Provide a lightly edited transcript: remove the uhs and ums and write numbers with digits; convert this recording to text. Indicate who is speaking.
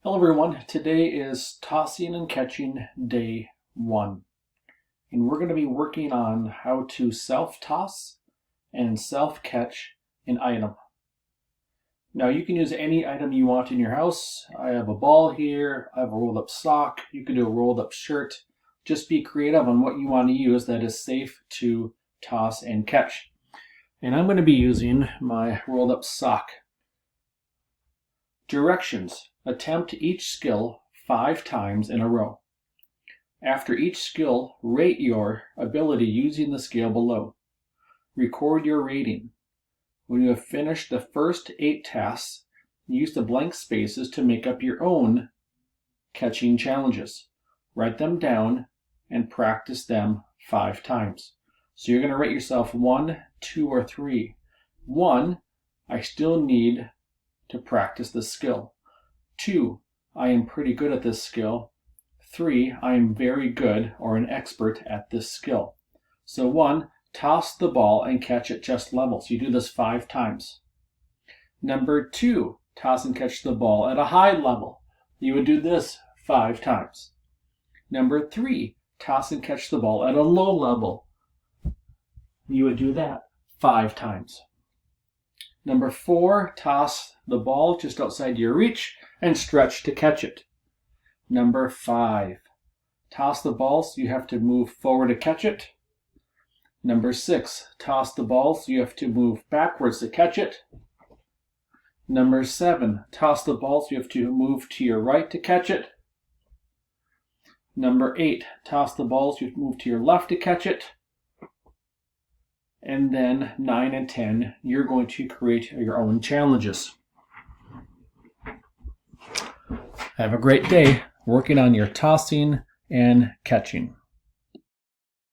Speaker 1: Hello everyone, today is tossing and catching day 1. And we're going to be working on how to self-toss and self-catch an item. Now you can use any item you want in your house. I have a ball here, I have a rolled up sock, you can do a rolled up shirt. Just be creative on what you want to use that is safe to toss and catch. And I'm going to be using my rolled up sock. Directions. Attempt each skill 5 times in a row. After each skill, rate your ability using the scale below. Record your rating. When you have finished the first 8 tasks, use the blank spaces to make up your own catching challenges. Write them down and practice them 5 times. So you're going to rate yourself 1, 2, or 3. 1, I still need to practice this skill. 2, I am pretty good at this skill. 3, I am very good or an expert at this skill. So 1, toss the ball and catch at chest level. So you do this 5 times. Number 2, toss and catch the ball at a high level. You would do this 5 times. Number 3, toss and catch the ball at a low level. You would do that 5 times. Number 4, toss the ball just outside your reach and stretch to catch it. Number 5, toss the ball so you have to move forward to catch it. Number 6, toss the ball so you have to move backwards to catch it. Number 7, toss the ball so you have to move to your right to catch it. Number 8, toss the ball so you have to move to your left to catch it. And then 9 and 10, you're going to create your own challenges. Have a great day working on your tossing and catching.